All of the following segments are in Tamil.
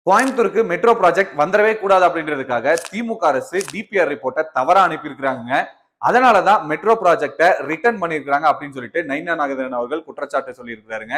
கோயம்புத்தூருக்கு மெட்ரோ ப்ராஜெக்ட் வந்துடவே கூடாது அப்படின்றதுக்காக திமுக அரசு டிபிஆர் ரிப்போர்ட்டை தவறா அனுப்பியிருக்கிறாங்க. அதனாலதான் மெட்ரோ ப்ராஜெக்டை ரிட்டர்ன் பண்ணிருக்காங்க அப்படின்னு சொல்லிட்டு நைனா நாகேந்திரன் அவர்கள் குற்றச்சாட்டு சொல்லியிருக்காருங்க.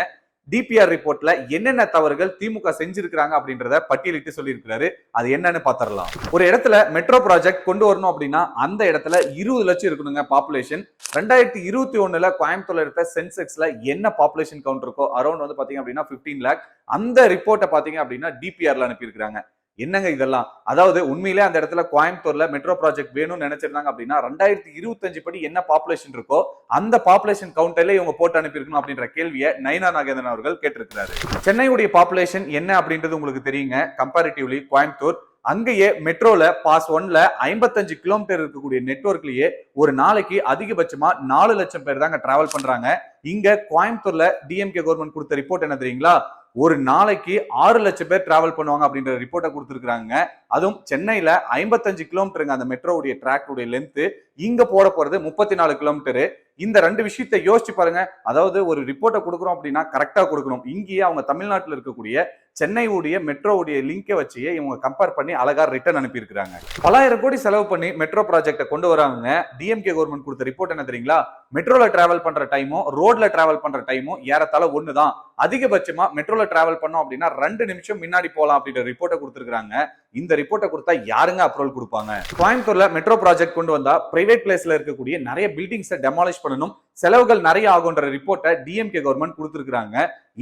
டிபிஆர் ரிப்போர்ட்ல என்னென்ன தவறுகள் திமுக செஞ்சிருக்காங்க அப்படின்றத பட்டியலிட்டு சொல்லியிருக்காரு. அது என்னன்னு பாத்திரலாம். ஒரு இடத்துல மெட்ரோ ப்ராஜெக்ட் கொண்டு வரணும் அப்படின்னா அந்த இடத்துல 20 லட்சம் இருக்கணுங்க பாப்புலேஷன். 2021 கோயம்புத்தூர்ல இருக்க சென்செக்ஸ்ல என்ன பாப்புலேஷன் கவுண்ட் இருக்கோ அரௌண்ட் வந்து பாத்தீங்க அப்படின்னா 15 லேக். அந்த ரிப்போர்ட்டை பாத்தீங்க அப்படின்னா டிபிஆர்ல அனுப்பியிருக்காங்க. என்னங்க இதெல்லாம்? அதாவது உண்மையிலே அந்த இடத்துல கோயம்புத்தூர்ல மெட்ரோ ப்ராஜெக்ட் வேணும்னு நினைச்சிருந்தாங்க அப்படின்னா 2025 படி என்ன பாப்புலேஷன் இருக்கோ அந்த பாப்புலேஷன் கவுண்டர்ல இவங்க போட்டு அனுப்பியிருக்கணும் அப்படின்ற கேள்வியை நைனா நாகேந்திரன் அவர்கள் கேட்டிருக்கிறாரு. சென்னையுடைய பாப்புலேஷன் என்ன அப்படின்றது உங்களுக்கு தெரியுங்க. கம்பேரிட்டிவ்லி கோயம்புத்தூர் அங்கேயே மெட்ரோல பாஸ் 1ல 55 கிலோமீட்டர் இருக்கக்கூடிய நெட்வொர்க்லயே ஒரு நாளைக்கு அதிகபட்சமா 4 லட்சம் பேர் தாங்க டிராவல் பண்றாங்க. இங்க கோயம்புத்தூர்ல டிஎம்கே கவர்மெண்ட் கொடுத்த ரிப்போர்ட் என்ன தெரியுங்களா? ஒரு நாளைக்கு 6 லட்சம் பேர் டிராவல் பண்ணுவாங்க அப்படின்ற ரிப்போர்ட்டை கொடுத்துருக்காங்க. அதுவும் சென்னையில 55 கிலோமீட்டருங்க அந்த மெட்ரோவுடைய ட்ராக்குடைய லென்த். இங்க போட போறது 34 கிலோமீட்டர். இந்த ரெண்டு விஷயத்தை யோசிச்சு பாருங்க. அதாவது ஒரு ரிப்போர்ட்டை கொடுக்குறோம் அப்படின்னா கரெக்டா கொடுக்கணும். இங்கேயே அவங்க தமிழ்நாட்டில் இருக்கக்கூடிய சென்னையுடைய மெட்ரோவுடைய லிங்கை வச்சு இவங்க கம்பேர் பண்ணி அழகா ரிட்டர்ன் அனுப்பியிருக்காங்க. பலாயிரம் கோடி செலவு பண்ணி மெட்ரோ ப்ராஜெக்டை கொண்டு வராங்க. டிஎம்கே கவர்மெண்ட் கொடுத்த ரிப்போர்ட் என்ன தெரியுங்களா? மெட்ரோல டிராவல் பண்ற டைமும் ரோட்ல டிராவல் பண்ற டைமும் ஏறத்தாழ ஒண்ணுதான். அதிகபட்சமா மெட்ரோல டிராவல் பண்ணோம் அப்படின்னா 2 நிமிஷம் முன்னாடி போலாம் அப்படின்ற ரிப்போர்ட்டை கொடுத்திருக்காங்க. இந்த ரிப்போர்ட்டை கொடுத்தா யாருங்க அப்ரூவல் கொடுப்பாங்க? கோயம்புத்தூர்ல மெட்ரோ ப்ராஜெக்ட் கொண்டு வந்தா பிரைவேட் பிளேஸ்ல இருக்கக்கூடிய நிறைய பில்டிங்ஸை டெமாலிஷ் பண்ணணும், செலவுகள் நிறைய ஆகுன்ற ரிப்போர்ட்டை டிஎம்கே கவர்மெண்ட் கொடுத்திருக்காங்க.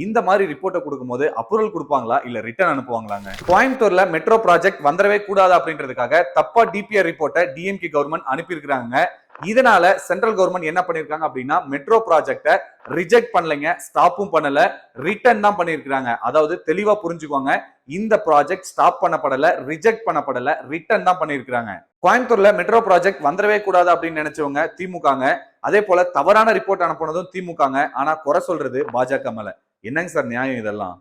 இந்த மாதிரி ரிப்போர்ட்டை கொடுக்கும்போது அப்ரூவல் கொடுப்பாங்களா இல்ல ரிட்டர்ன் அனுப்புவாங்களாங்க? கோயம்புத்தூர்ல மெட்ரோ ப்ராஜெக்ட் வந்துடவே கூடாது அப்படின்றதுக்காக தப்பா டிபிஆர் ரிப்போர்ட்டை டிஎம்கே கவர்மெண்ட் அனுப்பியிருக்காங்க. இதனால சென்ட்ரல் கவர்மெண்ட் என்ன பண்ணிருக்காங்க அப்படின்னா மெட்ரோ ப்ராஜெக்டை ரிஜெக்ட் பண்ணலைங்க, ஸ்டாப்பும் பண்ணல, ரிட்டர்ன் தான் பண்ணிருக்காங்க. அதாவது தெளிவா புரிஞ்சுக்கோங்க, இந்த ப்ராஜெக்ட் ஸ்டாப் பண்ணப்படல, ரிஜெக்ட் பண்ணப்படல, ரிட்டர்ன் தான் பண்ணிருக்காங்க. கோயம்புத்தூர்ல மெட்ரோ ப்ராஜெக்ட் வந்துடவே கூடாது அப்படின்னு நினைச்சவங்க திமுகங்க. அதே போல தவறான ரிப்போர்ட் அனுப்புனதும் திமுகங்க. ஆனா குறை சொல்றது பாஜக மேல. என்னங்க சார் நியாயம் இதெல்லாம்?